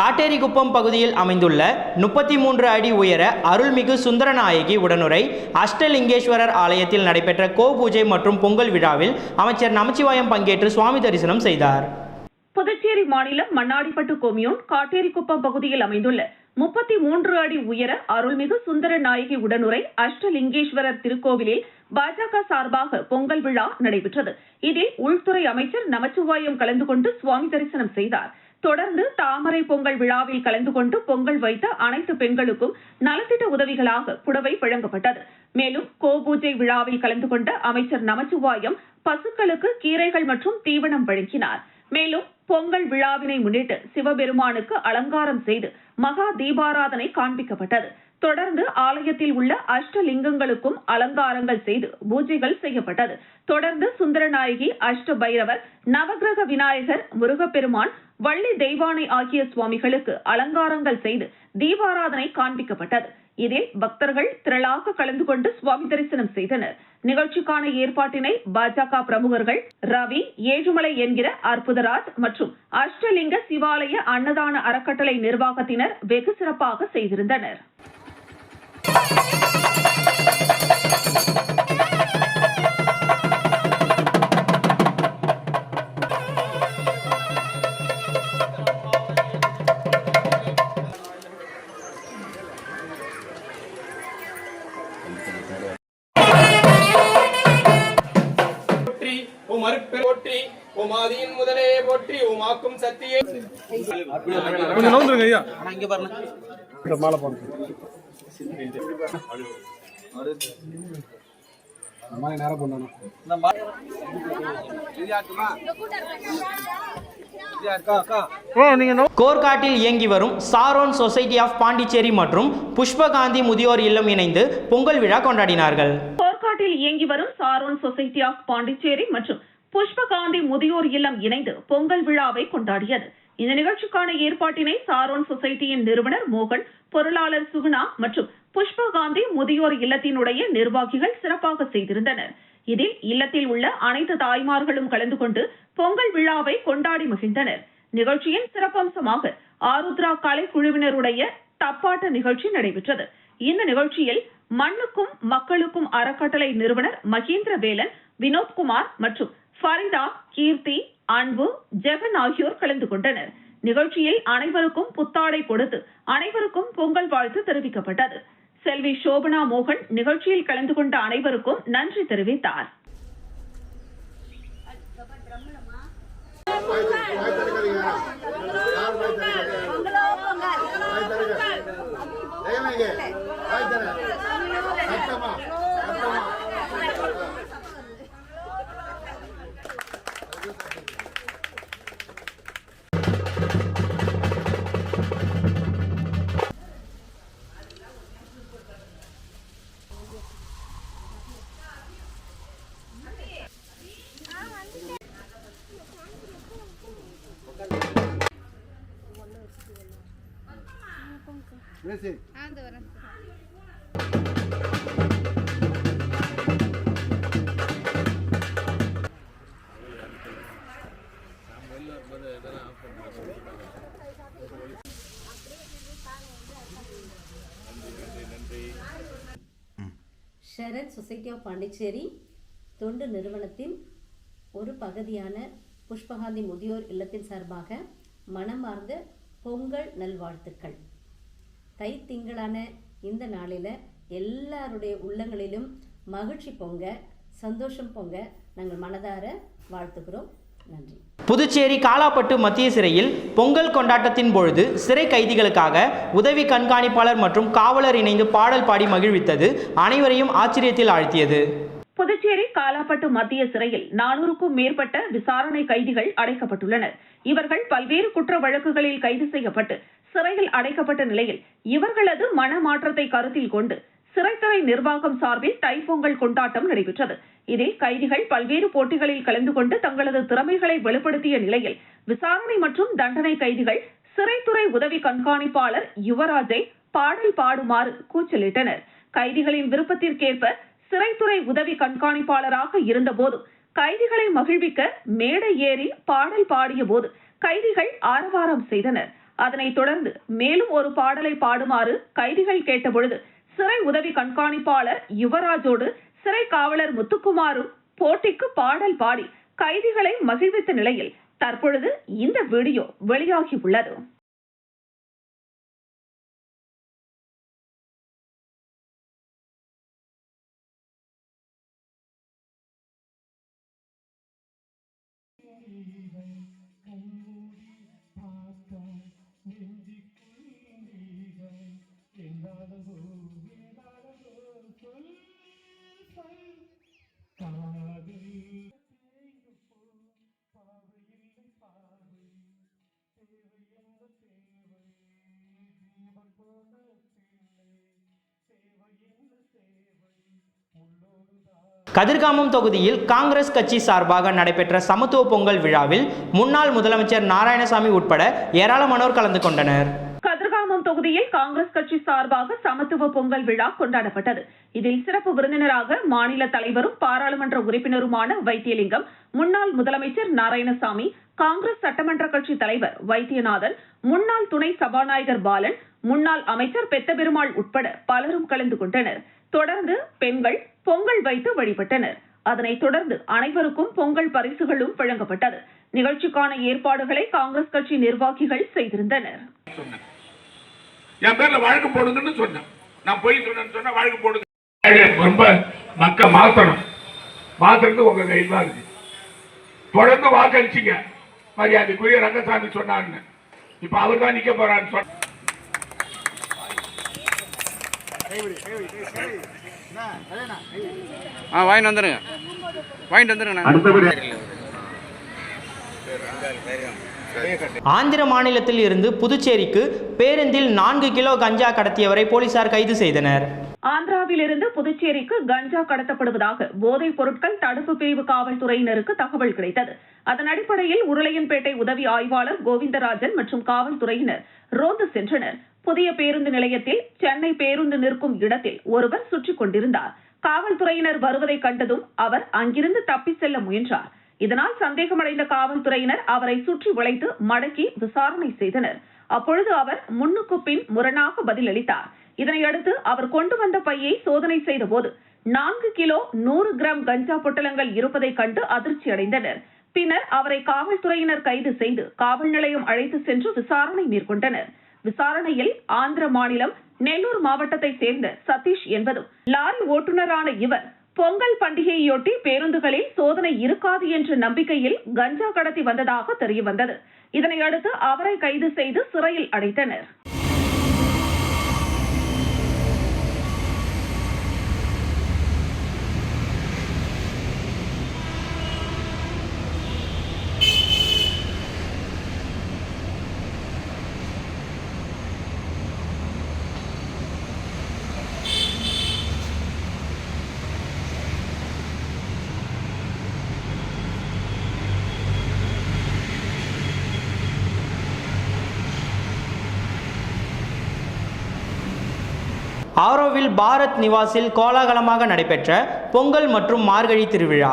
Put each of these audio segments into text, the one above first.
காட்டேரிக்குப்பம் பகுதியில் அமைந்துள்ள 33 அடி உயர அருள்மிகு சுந்தரநாயகி உடனுரை அஷ்டலிங்கேஸ்வரர் ஆலயத்தில் நடைபெற்ற கோபூஜை மற்றும் பொங்கல் விழாவில் அமைச்சர் நமச்சிவாயம் பங்கேற்று சுவாமி தரிசனம் செய்தார். புதுச்சேரி மாநிலம் மண்ணாடிப்பட்டு கொம்யூன் காட்டேரிக்குப்பம் பகுதியில் அமைந்துள்ள 33 அடி உயர அருள்மிகு சுந்தரநாயகி உடனுரை அஷ்டலிங்கேஸ்வரர் திருக்கோவிலில் பாஜக சார்பாக பொங்கல் விழா நடைபெற்றது. இதில் உள்துறை அமைச்சர் நமச்சிவாயம் கலந்து கொண்டு சுவாமி தரிசனம் செய்தார். தொடர்ந்து தாமரை பொங்கல் விழாவில் கலந்து கொண்டு பொங்கல் வைத்த அனைத்து பெண்களுக்கும் நலத்திட்ட உதவிகளாக புடவை வழங்கப்பட்டது. மேலும் கோபூஜை விழாவில் கலந்து கொண்ட அமைச்சர் நமச்சிவாயம் பசுக்களுக்கு கீரைகள் மற்றும் தீவனம் வழங்கினார். மேலும் பொங்கல் விழாவினை முன்னிட்டு சிவபெருமானுக்கு அலங்காரம் செய்து மகா தீபாராதனை காண்பிக்கப்பட்டது. தொடர்ந்து ஆலயத்தில் உள்ள அஷ்டலிங்கங்களுக்கும் அலங்காரங்கள் செய்து பூஜைகள் செய்யப்பட்டது. தொடர்ந்து சுந்தரநாயகி, அஷ்ட பைரவர், நவகிரக விநாயகர், முருகப்பெருமான், வள்ளி தெய்வானை ஆகிய சுவாமிகளுக்கு அலங்காரங்கள் செய்து தீபாராதனை காண்பிக்கப்பட்டது. இதில் பக்தர்கள் திரளாக கலந்து கொண்டு சுவாமி தரிசனம் செய்தனர். நிகழ்ச்சிக்கான ஏற்பாட்டினை பாஜக பிரமுகர்கள் ரவி, ஏழுமலை என்கிற அற்புதராஜ் மற்றும் அஷ்டலிங்க சிவாலய அன்னதான அறக்கட்டளை நிர்வாகத்தினர் வெகு சிறப்பாக செய்திருந்தனர். போற்றி உமாதியின் முதலே போற்றி உமாக்கும் சத்தியே கொஞ்சம் நவுந்துருங்க ஐயா. இங்க பாருங்க, மாலை போடுங்க. மாலை நேரா போடணும். கோர்காட்டில் இயங்கி வரும் சாரோன் சொசைட்டி ஆஃப் பாண்டிச்சேரி மற்றும் புஷ்பகாந்தி முதியோர் இல்லம் இணைந்து பொங்கல் விழா கொண்டாடினார்கள். கோர்காட்டில் இயங்கி வரும் சாரோன் சொசைட்டி ஆஃப் பாண்டிச்சேரி மற்றும் புஷ்பகாந்தி முதியோர் இல்லம் இணைந்து பொங்கல் விழாவை கொண்டாடியது. இந்த நிகழ்ச்சிக்கான ஏற்பாட்டினை சாரோன் சொசைட்டியின் நிறுவனர் மோகன், பொருளாளர் சுகுணா மற்றும் புஷ்பகாந்தி முதியோர் இல்லத்தினுடைய நிர்வாகிகள் சிறப்பாக செய்திருந்தனர். இதில் இல்லத்தில் உள்ள அனைத்து தாய்மார்களும் கலந்து கொண்டு பொங்கல் விழாவை கொண்டாடி மகிழ்ந்தனர். நிகழ்ச்சியின் சிறப்பம்சமாக ஆருத்ரா கலை குழுவினருடைய தப்பாட்ட நிகழ்ச்சி நடைபெற்றது. இந்த நிகழ்ச்சியில் மண்ணுக்கும் மக்களுக்கும் அறக்கட்டளை நிறுவனர் மகேந்திர வேலன், வினோத்குமார் மற்றும் ஃபரிதா, கீர்த்தி, அன்பு, ஜெகன் ஆகியோர் கலந்து கொண்டனர். நிகழ்ச்சியில் அனைவருக்கும் புத்தாடை கொடுத்து அனைவருக்கும் பொங்கல் வாழ்த்து தெரிவிக்கப்பட்டது. செல்வி சோபனா மோகன் நிகழ்ச்சியில் கலந்து கொண்ட அனைவருக்கும் நன்றி தெரிவித்தார். ஷரன் சொசைட்டி ஆஃப் பாண்டிச்சேரி தொண்டு நிறுவனத்தின் ஒரு பகுதியான புஷ்பகாந்தி முதியோர் இல்லத்தின் சார்பாக மனமார்ந்த பொங்கல் நல்வாழ்த்துக்கள். தை திங்களான இந்த நாளில் எல்லாருடைய உள்ளங்களிலும் மகிழ்ச்சி பொங்க, சந்தோஷம் பொங்க நாங்கள் மனதார வாழ்த்துக்கிறோம். நன்றி. புதுச்சேரி காலாப்பட்டு மத்திய சிறையில் பொங்கல் கொண்டாட்டத்தின் பொழுது சிறை கைதிகளுக்காக உதவி கண்காணிப்பாளர் மற்றும் காவலர் இணைந்து பாடல் பாடி மகிழ்வித்தது அனைவரையும் ஆச்சரியத்தில் ஆழ்த்தியது. புதுச்சேரி காலாப்பட்டு மத்திய சிறையில் 400க்கும் மேற்பட்ட விசாரணை கைதிகள் அடைக்கப்பட்டுள்ளனர். இவர்கள் பல்வேறு குற்ற வழக்குகளில் கைது செய்யப்பட்டு சிறையில் அடைக்கப்பட்ட நிலையில் இவர்களது மனமாற்றத்தை கருத்தில் கொண்டு சிறைத்துறை நிர்வாகம் சார்பில் தைப்பொங்கல் கொண்டாட்டம் நடைபெற்றது. இதில் கைதிகள் பல்வேறு போட்டிகளில் கலந்து கொண்டு தங்களது திறமைகளை வெளிப்படுத்திய நிலையில் விசாரணை மற்றும் தண்டனை கைதிகள் சிறைத்துறை உதவி கண்காணிப்பாளர் யுவராஜை பாடல் பாடுமாறு கூச்சலிட்டனர். கைதிகளின் விருப்பத்திற்கேற்ப சிறைத்துறை உதவி கண்காணிப்பாளராக இருந்தபோது கைதிகளை மகிழ்விக்க மேடை ஏறி பாடல் பாடிய போது கைதிகள் ஆரவாரம் செய்தனர். அதனைத் தொடர்ந்து மேலும் ஒரு பாடலை பாடுமாறு கைதிகள் கேட்டபொழுது சிறை உதவி கண்காணிப்பாளர் யுவராஜோடு சிறை காவலர் முத்துக்குமாரும் போட்டிக்கு பாடல் பாடி கைதிகளை மகிழ்வித்த நிலையில் தற்பொழுது இந்த வீடியோ வெளியாகியுள்ளது. கதிர்காமம் தொகுதியில் காங்கிரஸ் கட்சி சார்பாக நடைபெற்ற சமத்துவ பொங்கல் விழாவில் முன்னாள் முதலமைச்சர் நாராயணசாமி உட்பட ஏராளமானோர் கலந்து கொண்டனர். கதிர்காமம் தொகுதியில் காங்கிரஸ் கட்சி சார்பாக சமத்துவ பொங்கல் விழா கொண்டாடப்பட்டது. இதில் சிறப்பு விருந்தினராக மாநில தலைவரும் பாராளுமன்ற உறுப்பினருமான வைத்தியலிங்கம், முன்னாள் முதலமைச்சர் நாராயணசாமி, காங்கிரஸ் சட்டமன்ற கட்சி தலைவர் வைத்தியநாதன், முன்னாள் துணை சபாநாயகர் பாலன், முன்னாள் அமைச்சர் பெத்தபெருமாள் உட்பட பலரும் கலந்து கொண்டனர். தொடர்ந்து பெண்கள் பொங்கல் வைத்து வழிபட்டனர். அதனைத் தொடர்ந்து அனைவருக்கும் பொங்கல் பரிசுகளும் வழங்கப்பட்டது. நிகழ்ச்சிக்கான ஏற்பாடுகளை காங்கிரஸ் கட்சி நிர்வாகிகள் செய்திருந்தனர். என் பேர்ல வழக்கு போடுங்கன்னு சொன்னேன். நான் போய் சொன்ன வழக்கு போடுங்க. ரொம்ப மக்கள் மாத்தறது உங்க கையில் தான் இருக்கு. தொடர்ந்து வாக்களிச்சிங்க. மரியாதைக்குரிய ரங்கசாமி சொன்னாங்க. இப்ப அவர் தான் நிக்க போறான்னு சொன்ன வாங்கிட்டு வந்துருங்க. ஆந்திர மாநிலத்தில் இருந்து புதுச்சேரிக்கு பேருந்தில் 4 கிலோ கஞ்சா கடத்தியவரை போலீசார் கைது செய்தனர். ஆந்திராவிலிருந்து புதுச்சேரிக்கு கஞ்சா கடத்தப்படுவதாக போதைப் பொருட்கள் தடுப்பு பிரிவு காவல்துறையினருக்கு தகவல் கிடைத்தது. அதன் அடிப்படையில் உருளையன்பேட்டை உதவி ஆய்வாளர் கோவிந்தராஜன் மற்றும் காவல்துறையினர் ரோந்து சென்றனர். புதிய பேருந்து நிலையத்தில் சென்னை பேருந்து நிற்கும் இடத்தில் ஒருவர் சுற்றிக் கொண்டிருந்தார். காவல்துறையினர் வருவதை கண்டதும் அவர் அங்கிருந்து தப்பி செல்ல முயன்றார். இதனால் சந்தேகமடைந்த காவல்துறையினர் அவரை சுற்றி வளைத்து மடக்கி விசாரணை செய்தனர். அப்பொழுது அவர் முன்னுக்கு பின் முரணாக பதிலளித்தார். இதனையடுத்து அவர் கொண்டு வந்த பையை சோதனை செய்த போது 4 கிலோ 100 கிராம் கஞ்சா பொட்டலங்கள் இருப்பதை கண்டு அதிர்ச்சி அடைந்தனர். பின்னர் அவரை காவல்துறையினர் கைது செய்து காவல் நிலையம் அழைத்து சென்று விசாரணை மேற்கொண்டனர். விசாரணையில் ஆந்திர மாநிலம் நெல்லூர் மாவட்டத்தை சேர்ந்த சதீஷ் என்பதும் லாரி ஓட்டுநரான இவர் பொங்கல் பண்டிகையொட்டி பேருந்துகளில் சோதனை இருக்காது என்ற நம்பிக்கையில் கஞ்சா கடத்தி வந்ததாக தெரியவந்தது. இதனையடுத்து அவரை கைது செய்து சிறையில் அடைத்தனர். ஆரோவில் பாரத் நிவாசில் கோலாகலமாக நடைபெற்ற பொங்கல் மற்றும் மார்கழி திருவிழா.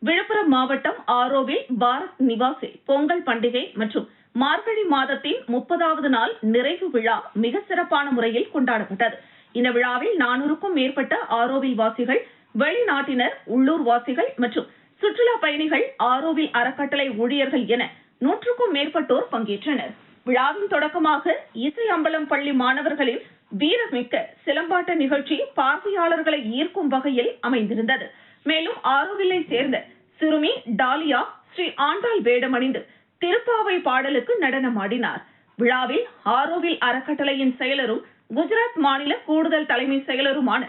விழுப்புரம் மாவட்டம் ஆரோவில் பாரத் நிவாசில் பொங்கல் பண்டிகை மற்றும் மார்கழி மாதத்தின் 30வது நாள் நிறைவு விழா மிக சிறப்பான முறையில் கொண்டாடப்பட்டது. இந்த விழாவில் 400க்கும் மேற்பட்ட ஆரோவில் வாசிகள், வெளிநாட்டினர், உள்ளூர் வாசிகள் மற்றும் சுற்றுலா பயணிகள், ஆரோவில் அறக்கட்டளை ஊழியர்கள் என 100க்கும் மேற்பட்டோர் பங்கேற்றனர். விழாவின் தொடக்கமாக இசை அம்பலம் பள்ளி மாணவர்களின் வீரமிக்க சிலம்பாட்ட நிகழ்ச்சி பார்வையாளர்களை ஈர்க்கும் வகையில் அமைந்திருந்தது. மேலும் ஆரோவிலை சேர்ந்த சிறுமி டாலியா ஸ்ரீ ஆண்டாள் வேடமணிந்து திருப்பாவை பாடலுக்கு நடனமாடினார். விழாவில் ஆரோவில் அறக்கட்டளையின் செயலரும் குஜராத் மாநில கூடுதல் தலைமை செயலருமான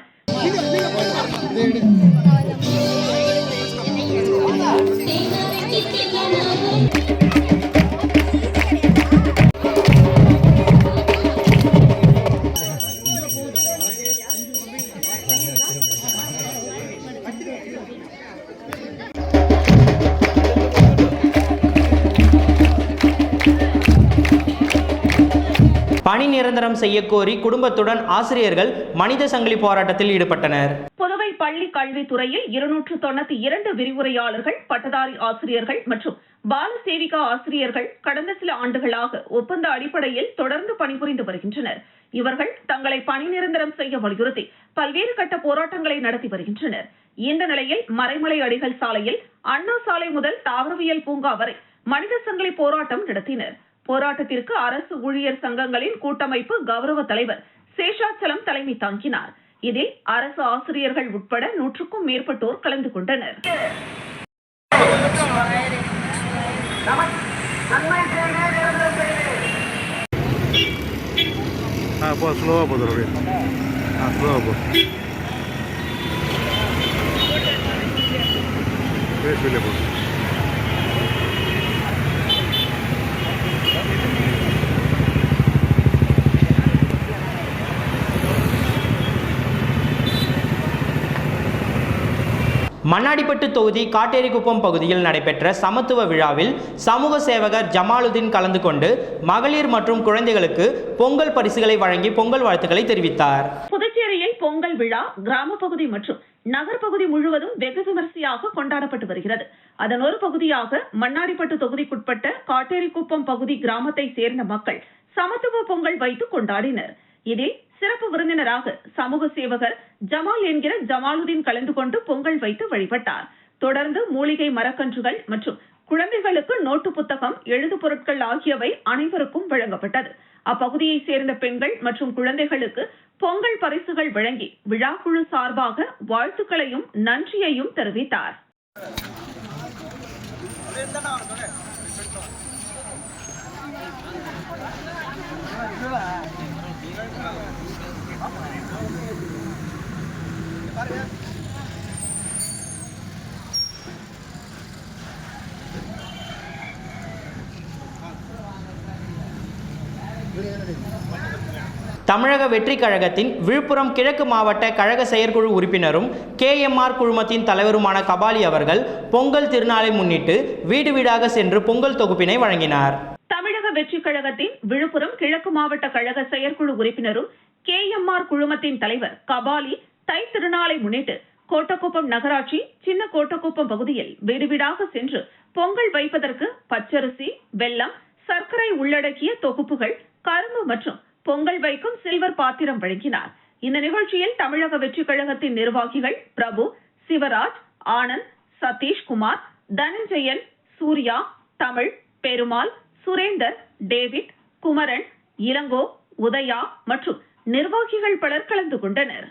பணி நிரந்தரம் செய்யக்கோரி குடும்பத்துடன் ஆசிரியர்கள் மனித சங்கிலி போராட்டத்தில் ஈடுபட்டனர். புதுவை பள்ளி கல்வித்துறையில் 292 விரிவுரையாளர்கள், பட்டதாரி ஆசிரியர்கள் மற்றும் பால சேவிகா ஆசிரியர்கள் கடந்த சில ஆண்டுகளாக ஒப்பந்த அடிப்படையில் தொடர்ந்து பணிபுரிந்து வருகின்றனர். இவர்கள் தங்களை பணி நிரந்தரம் செய்ய வலியுறுத்தி பல்வேறு கட்ட போராட்டங்களை நடத்தி வருகின்றனர். இந்த நிலையில் மறைமலை அடிகள் சாலையில் அண்ணா சாலை முதல் தாவரவியல் பூங்கா வரை மனித சங்கிலி போராட்டம் நடத்தினர். போராட்டத்திற்கு அரசு ஊழியர் சங்கங்களின் கூட்டமைப்பு கௌரவ தலைவர் சேஷாச்சலம் தலைமை தாங்கினார். இதில் அரசு ஆசிரியர்கள் உட்பட 100க்கும் மேற்பட்டோர் கலந்து கொண்டனர். ஸ்லோவா போதும். ஸ்லோவா போ. வெளியே போ. மண்ணாடிப்பட்டு தொகுதி காட்டேரிக்குப்பம் பகுதியில் நடைபெற்ற சமத்துவ விழாவில் சமூக சேவகர் ஜமாலுதீன் கலந்து கொண்டு மகளிர் மற்றும் குழந்தைகளுக்கு பொங்கல் பரிசுகளை வழங்கி பொங்கல் வாழ்த்துக்களை தெரிவித்தார். புதுச்சேரியில் பொங்கல் விழா கிராம பகுதி மற்றும் நகர்பகுதி முழுவதும் வெகு விமரிசையாக கொண்டாடப்பட்டு வருகிறது. அதன் ஒரு பகுதியாக மண்ணாடிப்பட்டு தொகுதிக்குட்பட்ட காட்டேரிக்குப்பம் பகுதி கிராமத்தை சேர்ந்த மக்கள் சமத்துவ பொங்கல் வைத்து கொண்டாடினர். இதில் சிறப்பு விருந்தினராக சமூக சேவகர் ஜமால் என்கிற ஜமாலுதீன் கலந்து கொண்டு பொங்கல் வைத்து வழிபட்டார். தொடர்ந்து மூலிகை மரக்கன்றுகள் மற்றும் குழந்தைகளுக்கு நோட்டு புத்தகம், எழுது பொருட்கள் ஆகியவை அனைவருக்கும் வழங்கப்பட்டது. அப்பகுதியை சேர்ந்த பெண்கள் மற்றும் குழந்தைகளுக்கு பொங்கல் பரிசுகள் வழங்கி விழாக்குழு சார்பாக வாழ்த்துக்களையும் நன்றியையும் தெரிவித்தார். தமிழக வெற்றிக் கழகத்தின் விழுப்புரம் கிழக்கு மாவட்ட கழக செயற்குழு உறுப்பினரும் KMR குழுமத்தின் தலைவருமான கபாலி அவர்கள் பொங்கல் திருநாளை முன்னிட்டு வீடு வீடாக சென்று பொங்கல் தொகுப்பினை வழங்கினார். தமிழக வெற்றிக் கழகத்தின் விழுப்புரம் கிழக்கு மாவட்ட கழக செயற்குழு உறுப்பினரும் KMR குழுமத்தின் தலைவர் கபாலி தை திருநாளை முன்னிட்டு கோட்டக்குப்பம் நகராட்சி சின்ன கோட்டக்குப்பம் பகுதியில் வீடு வீடாக சென்று பொங்கல் வைப்பதற்கு பச்சரிசி, வெல்லம், சர்க்கரை உள்ளடக்கிய தொகுப்புகள், கரும்பு மற்றும் பொங்கல் வைக்கும் சில்வர் பாத்திரம் வழங்கினார். இந்த நிகழ்ச்சியில் தமிழக வெற்றிக் கழகத்தின் நிர்வாகிகள் பிரபு, சிவராஜ், ஆனந்த், சதீஷ்குமார், தனஞ்சயன், சூர்யா, தமிழ், பெருமாள், சுரேந்தர், டேவிட், குமரன், இளங்கோ, உதயா மற்றும் நிர்வாகிகள் பலர் கலந்து கொண்டனர்.